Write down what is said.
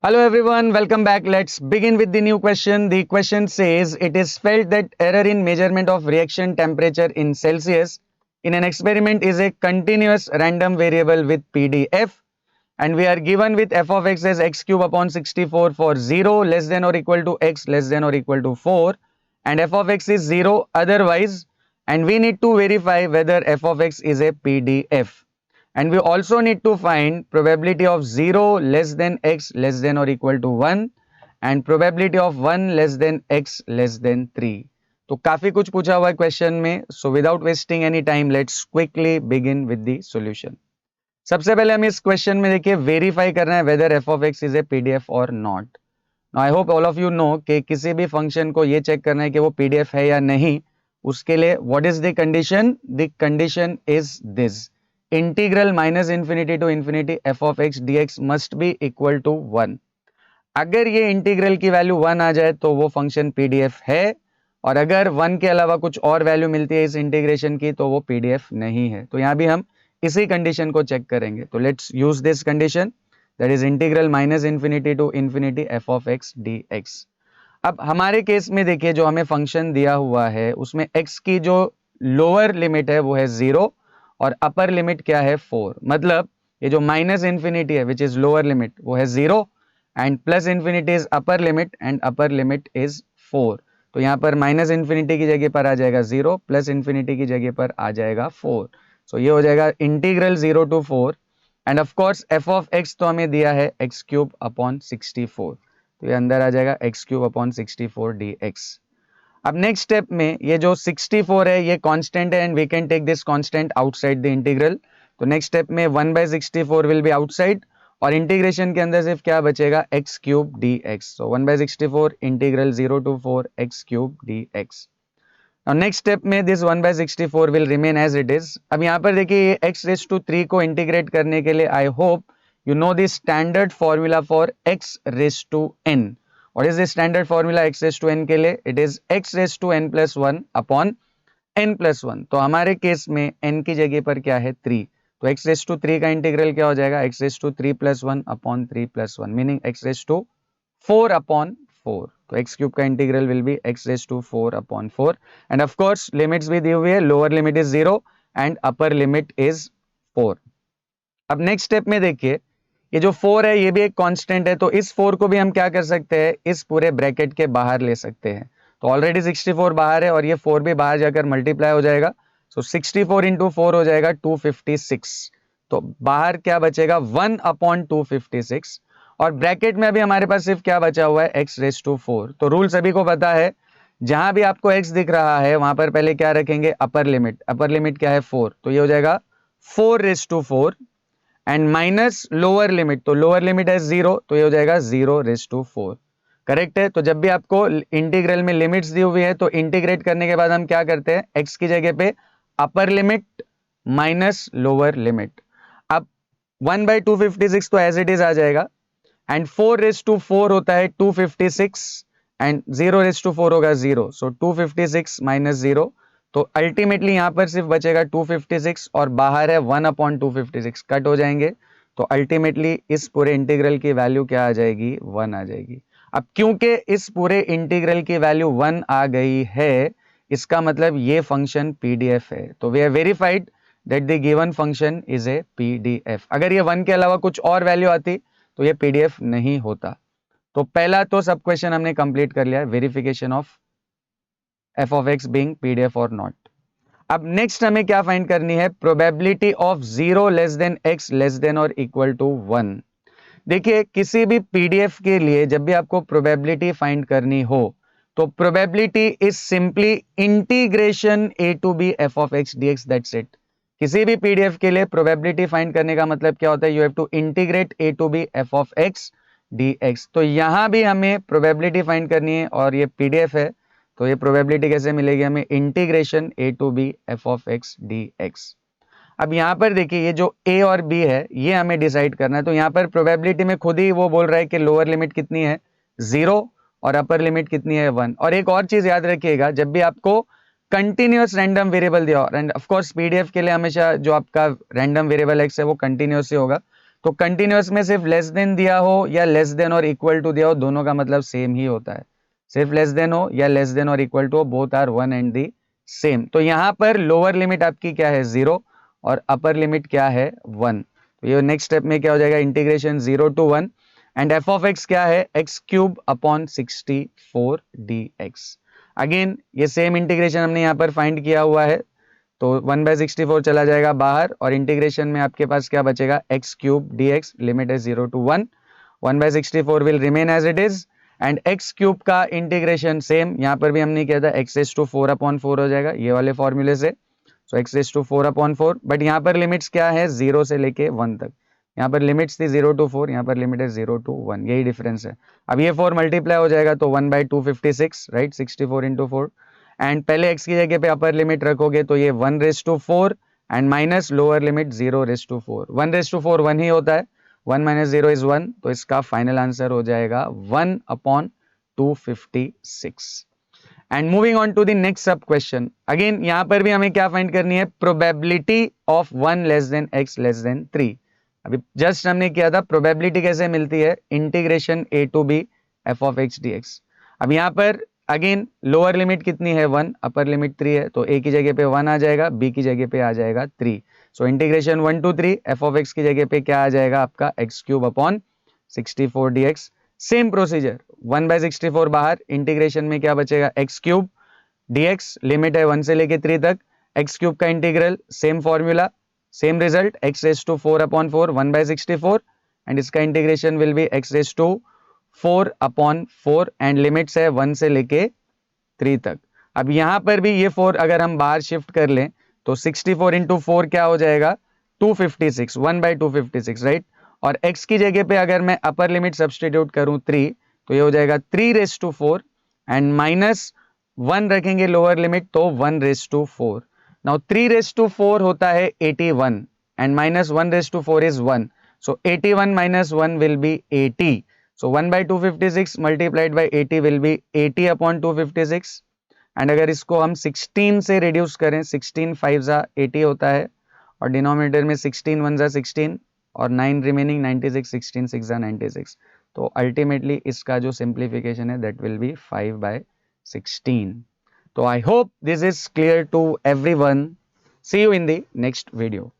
Hello everyone, welcome back. Let's begin with the new question. The question says it is felt that error in measurement of reaction temperature in Celsius in an experiment is a continuous random variable with PDF, and we are given with f of x as x cube upon 64 for 0 less than or equal to x less than or equal to 4, and f of x is 0 otherwise, and we need to verify whether f of x is a PDF. And we also need to find probability of 0 less than x less than or equal to 1 and probability of 1 less than x less than 3. तो काफी कुछ पूछा हुआ है question में. So without wasting any time let's quickly begin with the solution. सबसे पहले हमें इस क्वेश्चन में देखिए वेरीफाई करना है whether F of X is a PDF or not. I hope all of you know कि किसी भी फंक्शन को ये चेक करना है कि वो पीडीएफ है या नहीं. उसके लिए what is the condition? The condition is this: integral minus infinity to infinity f of x d x must be equal to 1. अगर ये इंटीग्रल की वैल्यू 1 आ जाए तो वो फंक्शन पीडीएफ है, और अगर 1 के अलावा कुछ और वैल्यू मिलती है इस इंटीग्रेशन की तो वो पीडीएफ नहीं है. तो यहां भी हम इसी कंडीशन को चेक करेंगे. तो let's use this condition, that is integral minus infinity to infinity f of x d x. अब हमारे केस में देखिए जो हमें फंक्शन दिया हुआ है उसमें x की जो लोअर लिमिट है वो है 0 और अपर लिमिट क्या है 4. मतलब ये जो माइनस इंफिनिटी है विच इज लोअर लिमिट वो है 0 and plus infinity is upper limit and upper limit is 4. तो यहाँ पर माइनस इंफिनिटी की जगह पर आ जाएगा 0, प्लस इंफिनिटी की जगह पर आ जाएगा 4. सो ये हो जाएगा integral 0 to 4 and of course f of x तो हमें दिया है एक्स क्यूब अपॉन 64. तो ये अंदर आ जाएगा x cube upon 64 d x. अब नेक्स्ट स्टेप में ये जो 64 है ये कांस्टेंट है and we can take this constant outside the integral. तो नेक्स्ट स्टेप में 1/64 विल बी आउटसाइड और इंटीग्रेशन के अंदर सिर्फ क्या बचेगा x cube d x. So 1/64 integral 0 to 4 x cube d x. Now next step में this 1/64 will remain as it is. अब यहाँ पर देखिए ये x raised to 3 को इंटीग्रेट करने के लिए I hope you know the standard formula for x raised to n. What is the standard formula x raised to n के लिए? It is x raised to n plus 1 upon n plus 1. तो हमारे case में n की जगह पर क्या है 3. तो x raised to 3 का इंटीग्रल क्या हो जाएगा x raised to 3 plus 1 upon 3 plus 1 meaning x raised to 4 upon 4. तो x क्यूब का integral will be x raise to 4 upon 4 and of course limits भी दी हुई है. Lower limit is 0 and upper limit is 4. अब next step में देखिए ये जो 4 है ये भी एक कांस्टेंट है. तो इस 4 को भी हम क्या कर सकते हैं इस पूरे ब्रैकेट के बाहर ले सकते हैं. तो ऑलरेडी 64 बाहर है और ये 4 भी बाहर जाकर मल्टीप्लाई हो जाएगा. सो 64 इंटू 4 हो जाएगा 256. तो बाहर क्या बचेगा 1 अपॉन 256 और ब्रैकेट में अभी हमारे पास सिर्फ क्या बचा हुआ है x रेज टू 4. तो रूल सभी को पता है जहां भी आपको x दिख रहा है वहां पर पहले क्या रखेंगे अपर लिमिट. अपर लिमिट क्या है 4. तो ये हो जाएगा 4 raise to 4 and minus lower limit. तो लोअर लिमिट है 0 तो ये हो जाएगा 0 रेज टू 4. करेक्ट है. तो जब भी आपको इंटीग्रल में लिमिट्स दी हुई है तो इंटीग्रेट करने के बाद हम क्या करते हैं x की जगह पे upper limit minus lower limit. अब 1/256 तो एज इट इज आ जाएगा एंड 4 रेज टू 4 होता है 256 एंड 0 रेज टू 4 होगा 0. सो 256 माइनस 0. तो अल्टीमेटली यहां पर सिर्फ बचेगा 256 और बाहर है 1 अपॉन 256 कट हो जाएंगे. तो अल्टीमेटली इस पूरे इंटीग्रल की वैल्यू क्या आ जाएगी 1 आ जाएगी. अब क्योंकि इस पूरे इंटीग्रल की वैल्यू 1 आ गई है इसका मतलब ये फंक्शन पीडीएफ है. तो we have verified that the given function is a PDF. अगर ये 1 के अलावा कुछ और वैल्यू आती तो ये पीडीएफ नहीं होता. तो पहला तो सब क्वेश्चन हमने कंप्लीट कर लिया है verification of F of x being PDF or not. अब नेक्स्ट हमें क्या फाइंड करनी है probability of 0 less than x less than और इक्वल टू 1. देखिए किसी भी पीडीएफ के लिए जब भी आपको प्रोबेबिलिटी फाइंड करनी हो तो probability is simply integration a to b f of x d x. That's it. किसी भी पीडीएफ के लिए प्रोबेबिलिटी फाइंड करने का मतलब क्या होता है you have to integrate a to b f of x d x. तो यहां भी हमें प्रोबेबिलिटी फाइंड करनी है और ये पीडीएफ है तो ये प्रोबेबिलिटी कैसे मिलेगी हमें integration a to b f of x d x. अब यहां पर देखिए ये जो a और b है ये हमें डिसाइड करना है. तो यहां पर प्रोबेबिलिटी में खुद ही वो बोल रहा है कि लोअर लिमिट कितनी है 0 और अपर लिमिट कितनी है 1. और एक और चीज याद रखिएगा जब भी आपको कंटिन्यूअस रैंडम वेरिएबल दिया एंड ऑफ कोर्स पीडीएफ के लिए हमेशा जो आपका रैंडम वेरिएबल एक्स है वो कंटिन्यूअस ही होगा. तो कंटिन्यूअस में सिर्फ लेस देन दिया हो या लेस देन और इक्वल टू दिया हो, दोनों का मतलब सेम ही होता है। सिर्फ लेस देन हो या लेस देन और इक्वल टू हो, both are one and the same. तो यहाँ पर लोअर लिमिट आपकी क्या है 0 और अपर लिमिट क्या है 1। तो ये नेक्स्ट स्टेप में क्या हो जाएगा, integration 0 to 1 and F of x क्या है x cube upon 64 dx। Again ये सेम इंटीग्रेशन हमने यहाँ पर फाइंड किया हुआ है, तो 1/64 चला जाएगा बाहर और इंटीग्रेशन में आपके पास क्या बचेगा x cube d x, limit है 0 to 1, 1/64 will remain as it is and x cube का इंटीग्रेशन सेम यहाँ पर भी हमने किया था एक्स रेस टू 4/4 हो जाएगा ये वाले फॉर्मूले से। सो एक्स रेस टू 4/4, बट यहाँ पर लिमिट्स क्या है 0 से लेके 1 तक। यहाँ पर लिमिट्स थी 0 to 4, यहाँ पर लिमिट है 0 to 1, यही डिफरेंस है। अब ये 4 मल्टीप्लाई हो जाएगा तो 1/256 राइट, 64 into 4 एंड पहले x की जगह पे अपर लिमिट रखोगे तो ये 1/4 एंड माइनस लोअर लिमिट 0/4। 1/4 1 ही होता है, 1 - 0 इज 1, तो इसका फाइनल आंसर हो जाएगा 1/256। And moving on to the next sub question, again यहाँ पर भी हमें क्या फाइंड करनी है, probability of 1 less than x less than 3। अभी जस्ट हमने किया था, प्रोबेबिलिटी कैसे मिलती है, integration a to b f of x dx। अब यहाँ पर अगेन लोअर लिमिट कितनी है 1, अपर लिमिट 3 है, तो a की जगह पे 1 आ जाएगा, b की जगह पे आ जाएगा 3। So integration 1 to 3 f of x की जगह पे क्या आ जाएगा आपका x cube upon 64 dx। Same procedure 1/64 बाहर, इंटीग्रेशन में क्या बचेगा एक्स क्यूब dx, लिमिट है 1 से लेके 3 तक, एक्स क्यूब का integral same formula same result x raise to 4/4 1/64 and इसका integration will be x raise to 4/4 and limits है 1 से लेके 3 तक। अब यहाँ पर भी ये 4 अगर हम बाहर शिफ्ट कर लें तो 64 into 4 क्या हो जाएगा 256, 1/256 राइट। और x की जगह पे अगर मैं अपर लिमिट सब्सटीट्यूट करूं 3, तो ये हो जाएगा 3/4 एंड माइनस 1 रखेंगे लोअर लिमिट तो 1/4। नाउ 3/4 होता है 81 and minus 1/4 is 1, so 81 minus 1 will be 80। so 1/256 multiplied by 80 will be 80 upon 256 and अगर इसको हम 16 से रिड्यूस करें, 16 5 जा 80 होता है और डिनोमिनेटर में 16 1 जा 16 और 9 रिमेनिंग 96, 16 6 जा 96। तो अल्टीमेटली इसका जो सिंप्लीफिकेशन है दैट विल बी 5/16। तो I hope this is clear to everyone. See you in the next video.